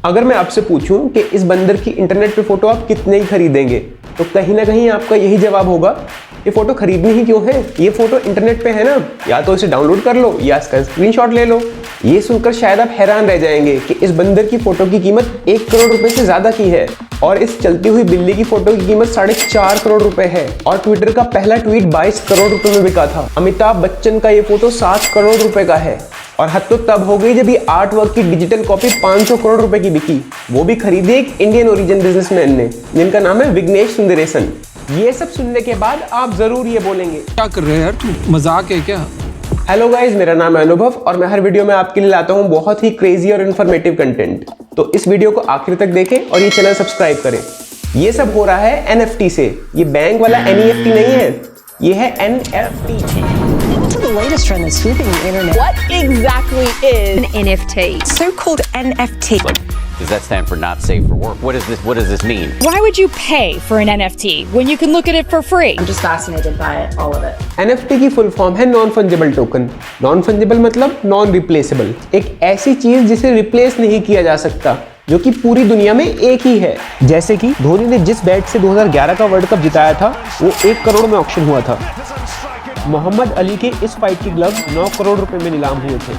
अगर मैं आपसे पूछूं कि इस बंदर की इंटरनेट पे फोटो आप कितने ही खरीदेंगे, तो कहीं ना कहीं आपका यही जवाब होगा, ये फोटो खरीदनी ही क्यों है, ये फोटो इंटरनेट पे है ना, या तो इसे डाउनलोड कर लो या इसका स्क्रीनशॉट ले लो। ये सुनकर शायद आप हैरान रह जाएंगे कि इस बंदर की फोटो की कीमत 1 करोड़ रुपए से ज्यादा की है और इस चलती हुई बिल्ली की फोटो की कीमत 4.5 करोड़ रुपए है और ट्विटर का पहला ट्वीट 22 करोड़ रुपए में बिका था। अमिताभ बच्चन का ये फोटो 7 करोड़ रुपए का है और हद तो तब हो गई जब ये आर्ट वर्क की डिजिटल कॉपी 500 करोड़ रुपए की बिकी, वो भी खरीदी एक इंडियन ओरिजिन बिजनेसमैन ने जिनका नाम है विघ्नेश सुंदरेशन। ये सब सुनने के बाद आप जरूर ये बोलेंगे, क्या कर रहे हैं यार, तू मजाक है क्या? हेलो गाइज, मेरा नाम है अनुभव और मैं हर वीडियो में आपके लिए लाता हूँ बहुत ही क्रेजी और इन्फॉर्मेटिव कंटेंट। तो इस वीडियो को आखिर तक देखें और ये चैनल सब्सक्राइब करें। ये सब हो रहा है NFT से, ये बैंक वाला NEFT नहीं है, ये है NFT। The latest trend that's sweeping the internet. What exactly is an NFT? So-called NFT. Does that stand for not safe for work? What does this mean? Why would you pay for an NFT when you can look at it for free? I'm just fascinated by it, all of it. NFT की full form है non fungible token. Non fungible मतलब non replaceable, एक ऐसी चीज जिसे replace नहीं किया जा सकता, जो कि पूरी दुनिया में एक ही है। जैसे कि धोनी ने जिस बैट से 2011 का वर्ल्ड कप जिताया था वो 1 करोड़ में ऑक्शन हुआ था। मोहम्मद अली के इस फाइट की ग्लव्स 9 करोड़ रुपए में नीलाम हुए थे,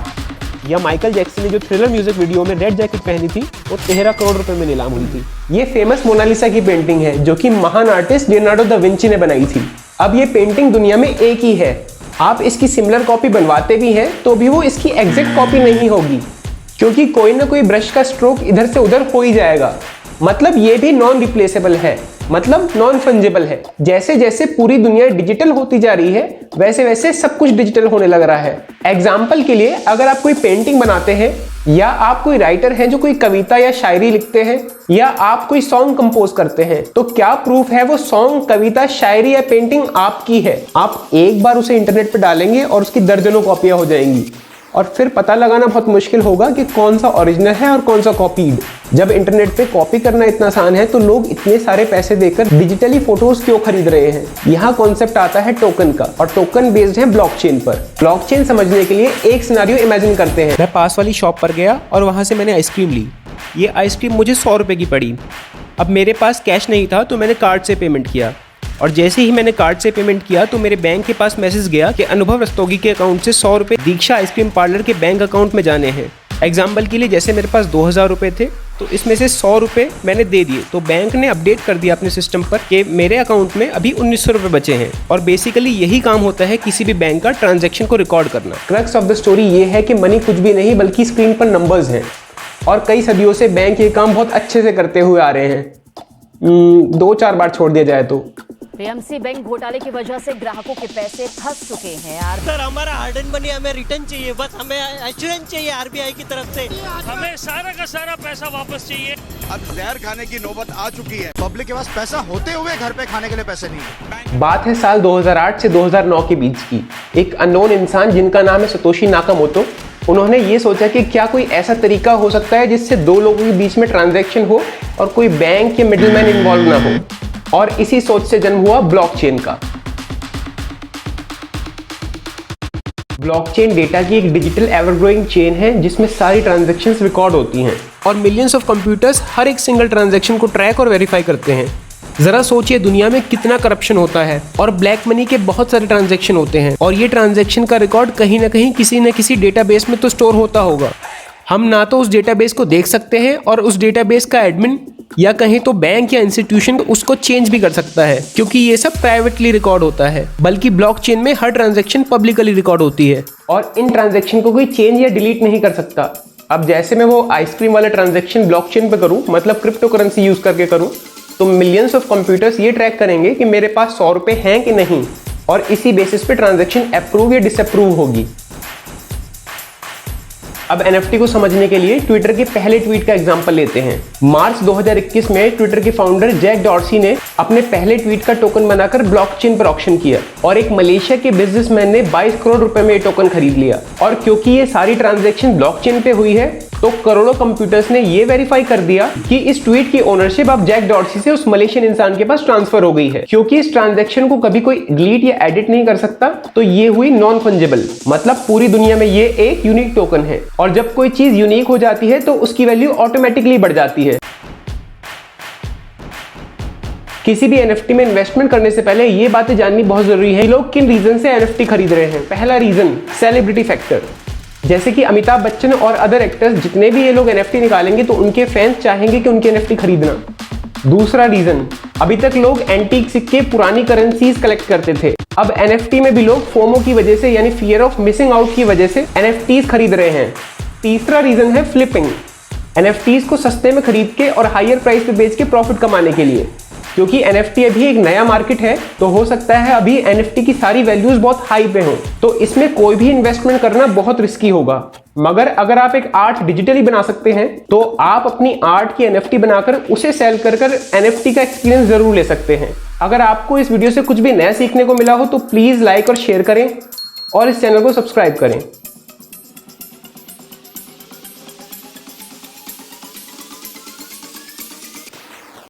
या माइकल जैक्सन ने जो थ्रिलर म्यूजिक वीडियो में रेड जैकेट पहनी थी वो 13 करोड़ रुपए में नीलाम हुई थी। ये फेमस मोनालिसा की पेंटिंग है जो कि महान आर्टिस्ट लियोनार्डो दा विंची ने बनाई थी। अब ये पेंटिंग दुनिया में एक ही है, आप इसकी सिमिलर कॉपी बनवाते भी हैं तो भी वो इसकी एग्जैक्ट कॉपी नहीं होगी, क्योंकि कोई ना कोई ब्रश का स्ट्रोक इधर से उधर हो ही जाएगा। मतलब ये भी नॉन रिप्लेसेबल है, मतलब नॉन फंजिबल है। जैसे जैसे पूरी दुनिया डिजिटल होती जा रही है वैसे वैसे सब कुछ डिजिटल होने लग रहा है। एग्जाम्पल के लिए, अगर आप कोई पेंटिंग बनाते हैं, या आप कोई राइटर हैं जो कोई कविता या शायरी लिखते हैं, या आप कोई सॉन्ग कंपोज करते हैं, तो क्या प्रूफ है वो सॉन्ग, कविता, शायरी या पेंटिंग आपकी है? आप एक बार उसे इंटरनेट पर डालेंगे और उसकी दर्जनों कॉपियां हो जाएंगी और फिर पता लगाना बहुत मुश्किल होगा कि कौन सा ओरिजिनल है और कौन सा कॉपीड। जब इंटरनेट पे कॉपी करना इतना आसान है तो लोग इतने सारे पैसे देकर डिजिटली फोटोज क्यों खरीद रहे हैं? यहाँ कॉन्सेप्ट आता है टोकन का, और टोकन बेस्ड है ब्लॉकचेन पर। ब्लॉकचेन समझने के लिए एक सिनेरियो इमेजिन करते हैं। मैं पास वाली शॉप पर गया और वहाँ से मैंने आइसक्रीम ली। ये आइसक्रीम मुझे 100 रुपये की पड़ी। अब मेरे पास कैश नहीं था तो मैंने कार्ड से पेमेंट किया, और जैसे ही मैंने कार्ड से पेमेंट किया तो मेरे बैंक के पास मैसेज गया कि अनुभव रस्तोगी के अकाउंट से 100 रुपये दीक्षा आइसक्रीम पार्लर के बैंक अकाउंट में जाने हैं। एग्जाम्पल के लिए, जैसे मेरे पास 2000 रुपये थे तो इसमें से 100 रुपये मैंने दे दिए, तो बैंक ने अपडेट कर दिया अपने सिस्टम पर कि मेरे अकाउंट में अभी 1900 रुपये बचे हैं। और बेसिकली यही काम होता है किसी भी बैंक का ट्रांजेक्शन को रिकॉर्ड करना। क्रक्स ऑफ द स्टोरी ये है कि मनी कुछ भी नहीं बल्कि स्क्रीन पर नंबर्स हैं, और कई सदियों से बैंक ये काम बहुत अच्छे से करते हुए आ रहे हैं, 2-4 बार छोड़ दिया जाए तो। PMC बैंक घोटाले की वजह से ग्राहकों के पैसे फंस चुके हैं यार। सर, हमारा हार्ड एंड मनी हमें रिटर्न चाहिए, बस हमें एश्योरेंस चाहिए RBI की तरफ से। हमें सारा का सारा पैसा वापस चाहिए। अब जहर खाने की नौबत आ चुकी है। पब्लिक के पास पैसा होते हुए घर पे खाने के लिए पैसे नहीं है। बात है साल 2008 से 2009 के बीच की। एक अननोन इंसान जिनका नाम है सतोशी नाकामोटो, उन्होंने ये सोचा कि क्या कोई ऐसा तरीका हो सकता है जिससे दो लोगों के बीच में ट्रांजैक्शन हो और कोई बैंक या मिडिलमैन इन्वॉल्व ना हो, और इसी सोच से जन्म हुआ ब्लॉकचेन का। ब्लॉकचेन डेटा की एक डिजिटल एवरग्रोइंग चेन है जिसमें सारी ट्रांजैक्शंस रिकॉर्ड होती हैं और मिलियंस ऑफ कंप्यूटर्स हर एक सिंगल ट्रांजैक्शन को ट्रैक और वेरीफाई करते हैं। जरा सोचिए दुनिया में कितना करप्शन होता है और ब्लैक मनी के बहुत सारे ट्रांजैक्शन होते हैं, और ये ट्रांजैक्शन का रिकॉर्ड कहीं ना कहीं किसी न किसी डेटाबेस में तो स्टोर होता होगा। हम ना तो उस डेटाबेस को देख सकते हैं और उस डेटाबेस का एडमिन या कहीं तो बैंक या इंस्टीट्यूशन उसको चेंज भी कर सकता है, क्योंकि ये सब प्राइवेटली रिकॉर्ड होता है। बल्कि ब्लॉकचेन में हर ट्रांजैक्शन पब्लिकली रिकॉर्ड होती है और इन ट्रांजैक्शन को कोई चेंज या डिलीट नहीं कर सकता। अब जैसे मैं वो आइसक्रीम वाला ट्रांजैक्शन ब्लॉकचेन पे करूँ, मतलब क्रिप्टो करेंसी यूज करके करूँ, तो मिलियंस ऑफ कंप्यूटर्स ये ट्रैक करेंगे कि मेरे पास 100 रुपये हैं कि नहीं, और इसी बेसिस पे ट्रांजैक्शन अप्रूव या डिसअप्रूव होगी। अब NFT को समझने के लिए ट्विटर के पहले ट्वीट का एग्जांपल लेते हैं। मार्च 2021 में ट्विटर के फाउंडर जैक डॉर्सी ने अपने पहले ट्वीट का टोकन बनाकर ब्लॉकचेन पर ऑक्शन किया, और एक मलेशिया के बिजनेसमैन ने 22 करोड़ रुपए में ये टोकन खरीद लिया। और क्योंकि ये सारी ट्रांजैक्शन ब्लॉकचेन पे हुई है तो करोड़ों कंप्यूटर्स ने ये वेरीफाई कर दिया कि इस ट्वीट की ओनरशिप अब जैक डॉर्सी से उस मलेशियन इंसान के पास ट्रांसफर हो गई है। क्योंकि इस ट्रांजैक्शन को कभी कोई डिलीट या एडिट नहीं कर सकता, तो ये हुई नॉन फंजिबल, मतलब पूरी दुनिया में ये एक यूनिक टोकन है। और जब कोई चीज यूनिक हो जाती है तो उसकी वैल्यू ऑटोमेटिकली बढ़ जाती है। किसी भी NFT में इन्वेस्टमेंट करने से पहले ये बातें जाननी बहुत जरूरी है कि लोग किन रीजन से NFT खरीद रहे हैं। पहला रीजन, सेलिब्रिटी फैक्टर। जैसे कि अमिताभ बच्चन और अदर एक्टर्स, जितने भी ये लोग NFT निकालेंगे तो उनके फैंस चाहेंगे कि उनके NFT खरीदना। दूसरा रीजन, अभी तक लोग एंटीक सिक्के, पुरानी करेंसीज कलेक्ट करते थे। अब NFT में भी लोग फोमो की वजह से, यानी फियर ऑफ मिसिंग आउट की वजह से NFTs खरीद रहे हैं। तीसरा रीजन है फ्लिपिंग, NFTs को सस्ते में खरीद के और हायर प्राइस पे बेच के प्रॉफिट कमाने के लिए। क्योंकि NFT अभी एक नया मार्केट है, तो हो सकता है अभी NFT की सारी वैल्यूज बहुत हाई पे हो, तो इसमें कोई भी इन्वेस्टमेंट करना बहुत रिस्की होगा। मगर अगर आप एक आर्ट डिजिटली बना सकते हैं तो आप अपनी आर्ट की NFT बनाकर उसे सेल कर NFT का एक्सपीरियंस जरूर ले सकते हैं। अगर आपको इस वीडियो से कुछ भी नया सीखने को मिला हो तो प्लीज लाइक और शेयर करें और इस चैनल को सब्सक्राइब करें।